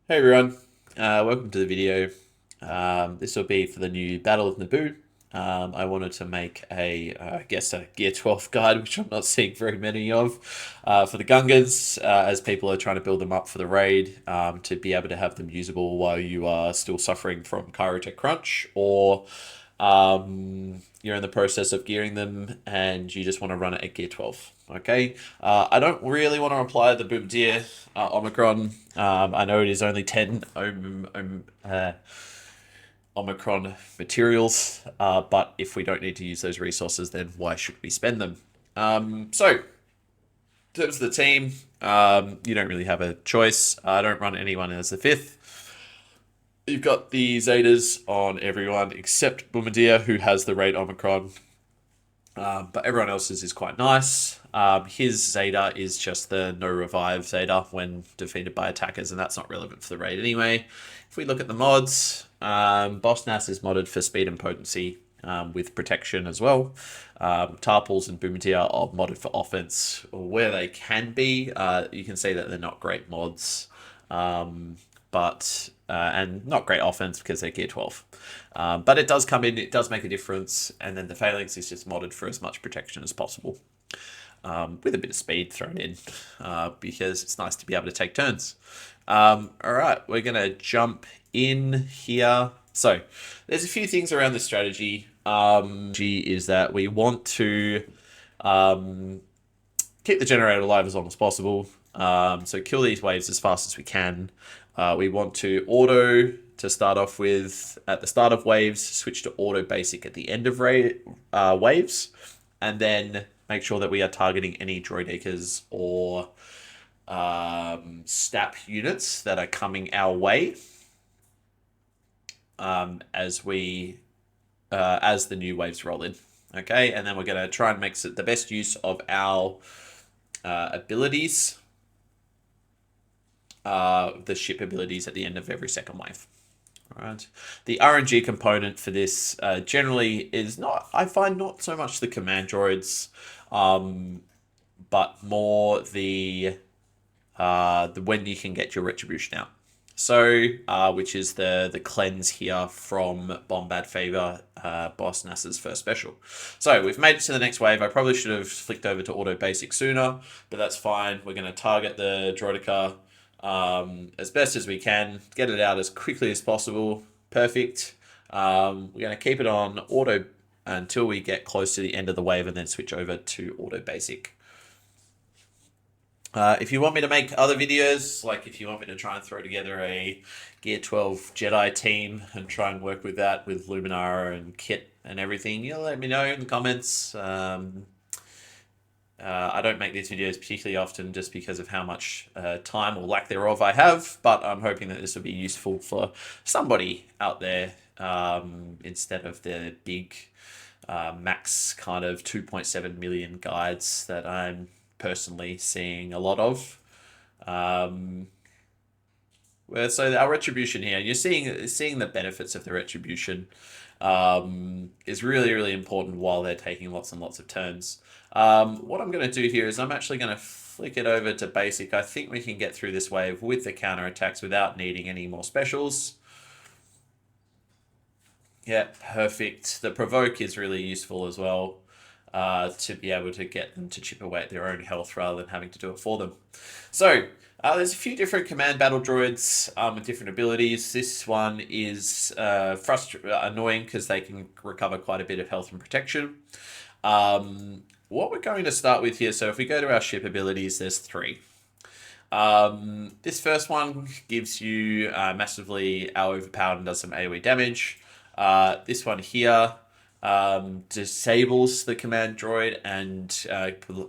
Hey everyone, welcome to the video. This will be for the new Battle of Naboo. I wanted to make I guess a Gear 12 guide, which I'm not seeing very many of, for the Gungans, as people are trying to build them up for the raid, to be able to have them usable while you are still suffering from kyro tech crunch, or you're in the process of gearing them and you just want to run it at Gear 12. Okay, I don't really want to apply the Bombardier Omicron. I know it is only 10 Omicron materials, but if we don't need to use those resources, then why should we spend them? So, in terms of the team, you don't really have a choice. I don't run anyone as the fifth. You've got the Zetas on everyone except Bombardier, who has the raid Omicron. But everyone else's is quite nice. His Zeta is just the no revive Zeta when defeated by attackers, and that's not relevant for the raid anyway. If we look at the mods, Boss Nass is modded for speed and potency, with protection as well. Tarpals and Boomatia are modded for offense where they can be. You can see that they're not great mods. But and not great offense because they're Gear 12. But it does come in, it does make a difference, and then the Phalanx is just modded for as much protection as possible, with a bit of speed thrown in, because it's nice to be able to take turns. All right, we're going to jump in here. So there's a few things around this strategy. Is that we want to keep the generator alive as long as possible. So kill these waves as fast as we can. We want to auto to start off with at the start of waves, switch to auto basic at the end of waves, and then make sure that we are targeting any droid acres or STAP units that are coming our way, as the new waves roll in. Okay, and then we're going to try and make the best use of our abilities. The ship abilities at the end of every second wave. All right. The RNG component for this generally is not, I find, not so much the command droids, but more the when you can get your retribution out. So, which is the cleanse here from Bombad Favor, Boss Nass's first special. So we've made it to the next wave. I probably should have flicked over to auto basic sooner, but that's fine. We're going to target the Droideka as best as we can, get it out as quickly as possible. Perfect. We're going to keep it on auto until we get close to the end of the wave and then switch over to auto basic. If you want me to make other videos, like if you want me to try and throw together a Gear 12 Jedi team and try and work with that with Luminara and Kit and everything, you let me know in the comments. I don't make these videos particularly often just because of how much time or lack thereof I have, but I'm hoping that this will be useful for somebody out there, instead of the big max kind of 2.7 million guides that I'm personally seeing a lot of. So our retribution here, you're seeing the benefits of the retribution, is really, really important while they're taking lots and lots of turns. What I'm going to do here is I'm actually going to flick it over to basic. I think we can get through this wave with the counter attacks without needing any more specials. Yeah, perfect. The provoke is really useful as well, to be able to get them to chip away at their own health rather than having to do it for them. So there's a few different command battle droids with different abilities. This one is annoying because they can recover quite a bit of health and protection. What we're going to start with here, so if we go to our ship abilities, there's 3. This first one gives you massively overpowered and does some AoE damage. This one here disables the command droid and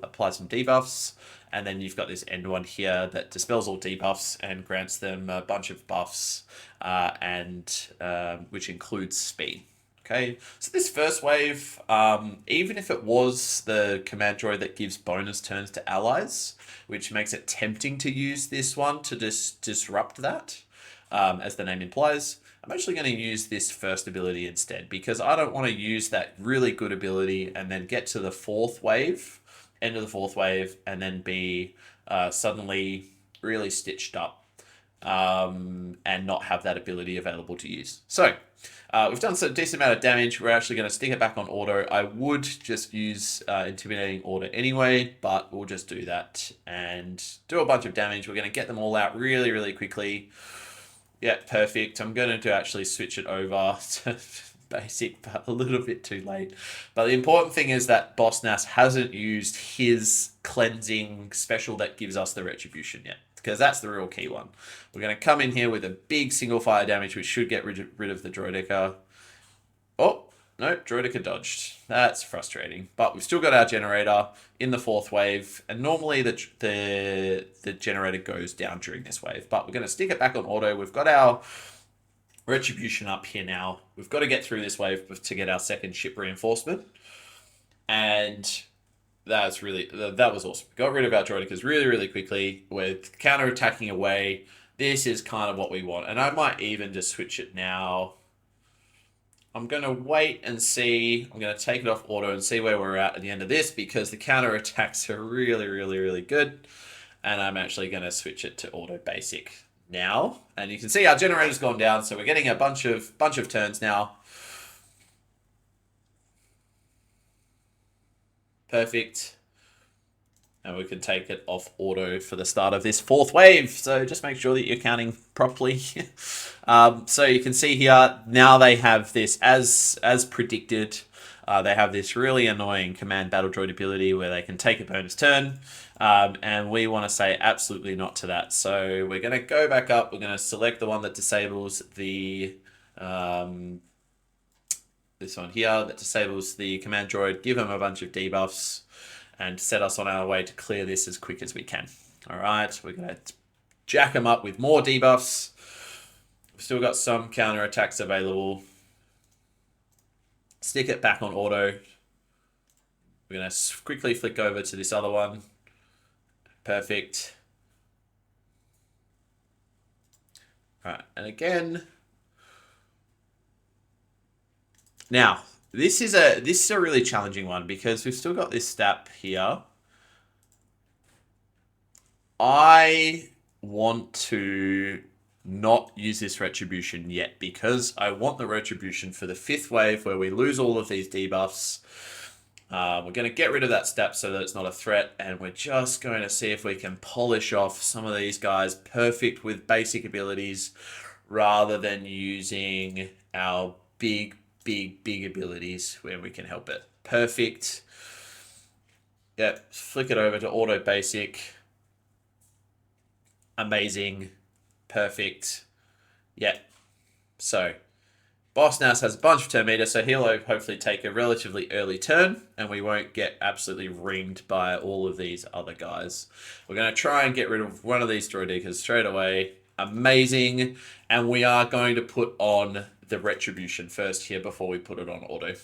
applies some debuffs. And then you've got this end one here that dispels all debuffs and grants them a bunch of buffs, which includes speed. Okay, so this first wave, even if it was the command droid that gives bonus turns to allies, which makes it tempting to use this one to disrupt that, as the name implies, I'm actually going to use this first ability instead, because I don't want to use that really good ability and then get to the end of the fourth wave, and then be suddenly really stitched up and not have that ability available to use. So we've done some decent amount of damage. We're actually going to stick it back on auto. I would just use intimidating order anyway, but we'll just do that and do a bunch of damage. We're going to get them all out really, really quickly. Yeah, perfect. I'm going to actually switch it over to basic, but a little bit too late. But the important thing is that Boss Nass hasn't used his cleansing special that gives us the retribution yet, because that's the real key one. We're going to come in here with a big single fire damage, which should get rid of the Droideka. Oh, no, Droideka dodged. That's frustrating. But we've still got our generator in the fourth wave, and normally the generator goes down during this wave. But we're going to stick it back on auto. We've got our retribution up here now. We've got to get through this wave to get our second ship reinforcement. And that was awesome. Got rid of our Droidekas really, really quickly. We're counter-attacking away. This is kind of what we want. And I might even just switch it now. I'm going to wait and see. I'm going to take it off auto and see where we're at the end of this, because the counter-attacks are really, really, really good. And I'm actually going to switch it to auto basic now. And you can see our generator's gone down, so we're getting a bunch of turns now. Perfect. And we can take it off auto for the start of this fourth wave. So just make sure that you're counting properly. So you can see here, now they have this, as predicted, they have this really annoying command battle droid ability where they can take a bonus turn. And we want to say absolutely not to that. So we're going to go back up. We're going to select the one that disables the... this one here that disables the command droid, give them a bunch of debuffs, and set us on our way to clear this as quick as we can. All right, we're going to jack them up with more debuffs. We've still got some counter attacks available. Stick it back on auto. We're going to quickly flick over to this other one. Perfect. All right, and again. Now, this is a really challenging one because we've still got this stat here. I want to not use this retribution yet because I want the retribution for the fifth wave where we lose all of these debuffs. We're going to get rid of that stat so that it's not a threat, and we're just going to see if we can polish off some of these guys perfect with basic abilities rather than using our big abilities where we can help it. Perfect. Yep, flick it over to auto basic. Amazing. Perfect. Yep. So, Boss Nass has a bunch of turn meter, so he'll hopefully take a relatively early turn, and we won't get absolutely reamed by all of these other guys. We're going to try and get rid of one of these Droidekas straight away. Amazing. And we are going to put on the retribution first here before we put it on auto.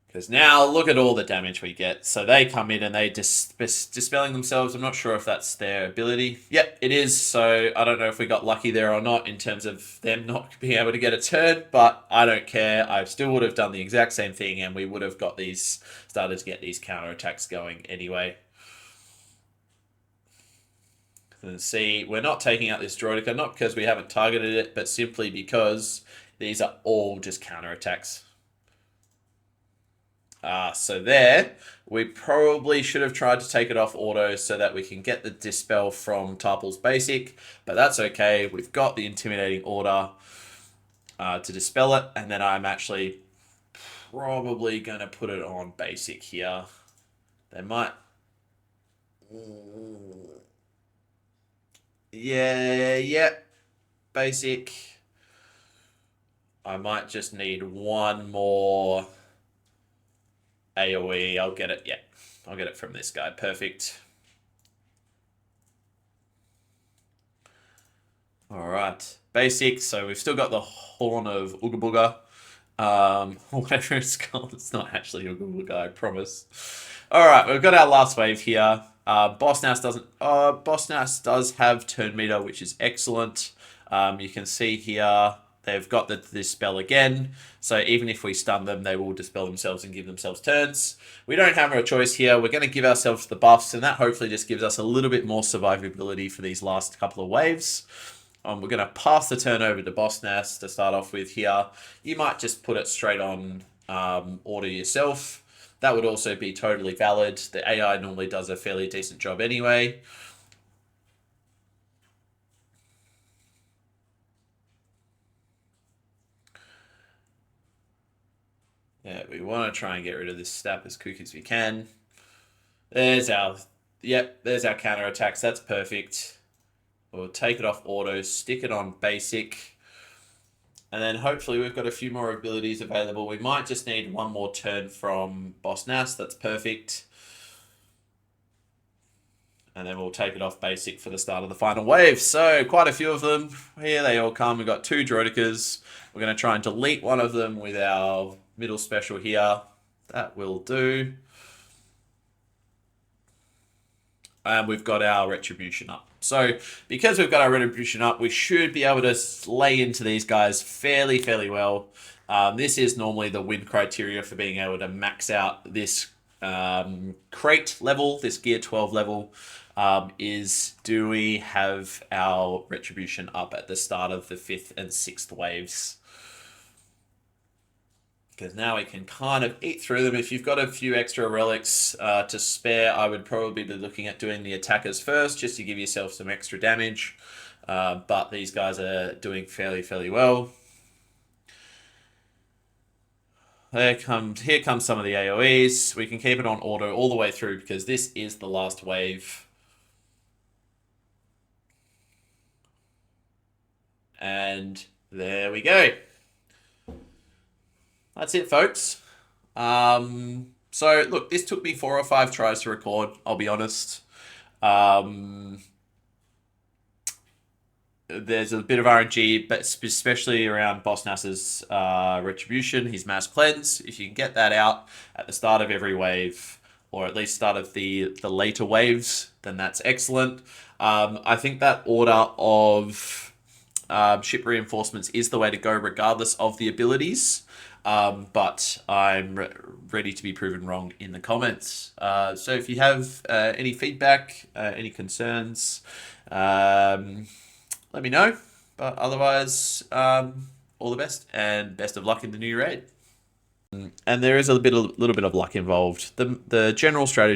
Because now look at all the damage we get. So they come in and they dispelling themselves. I'm not sure if that's their ability. Yep, it is. So I don't know if we got lucky there or not in terms of them not being able to get a turn, but I don't care. I still would have done the exact same thing, and we would have got these, started to get these counterattacks going anyway. And see, we're not taking out this Droideka, not because we haven't targeted it, but simply because these are all just counterattacks. So there, we probably should have tried to take it off auto so that we can get the dispel from Typo's basic, but that's okay. We've got the intimidating order to dispel it, and then I'm actually probably going to put it on basic here. They might... Yeah, basic. I might just need one more AoE. I'll get it, yeah. I'll get it from this guy. Perfect. Alright, basic. So we've still got the Horn of Ooga Booga. Whatever it's called. It's not actually Ooga Booga, I promise. Alright, we've got our last wave here. Boss Nass does have turn meter, which is excellent. You can see here they've got this spell again. So even if we stun them, they will dispel themselves and give themselves turns. We don't have a choice here. We're going to give ourselves the buffs, and that hopefully just gives us a little bit more survivability for these last couple of waves. We're going to pass the turn over to Boss Nass to start off with here. You might just put it straight on order yourself. That would also be totally valid. The AI normally does a fairly decent job anyway. Yeah, we want to try and get rid of this snap as quick as we can. There's our counter attacks. That's perfect. We'll take it off auto, stick it on basic. And then hopefully we've got a few more abilities available. We might just need one more turn from Boss Nass. That's perfect. And then we'll take it off basic for the start of the final wave. So quite a few of them. Here they all come. We've got 2 Droidicas. We're going to try and delete one of them with our middle special here. That will do. And we've got our Retribution up. So because we've got our Retribution up, we should be able to lay into these guys fairly well. This is normally the win criteria for being able to max out this crate level, this gear 12 level, is do we have our Retribution up at the start of the 5th and 6th waves? Because now we can kind of eat through them. If you've got a few extra relics to spare, I would probably be looking at doing the attackers first, just to give yourself some extra damage. But these guys are doing fairly well. Here comes some of the AoEs. We can keep it on auto all the way through because this is the last wave. And there we go. That's it, folks. So, look, this took me 4 or 5 tries to record, I'll be honest. There's a bit of RNG, but especially around Boss Nass's Retribution, his Mass Cleanse. If you can get that out at the start of every wave, or at least start of the later waves, then that's excellent. I think that order of ship reinforcements is the way to go regardless of the abilities. But I'm ready to be proven wrong in the comments. So if you have any feedback, any concerns, let me know. But otherwise, all the best and best of luck in the new raid. And there is a little bit of luck involved. The general strategy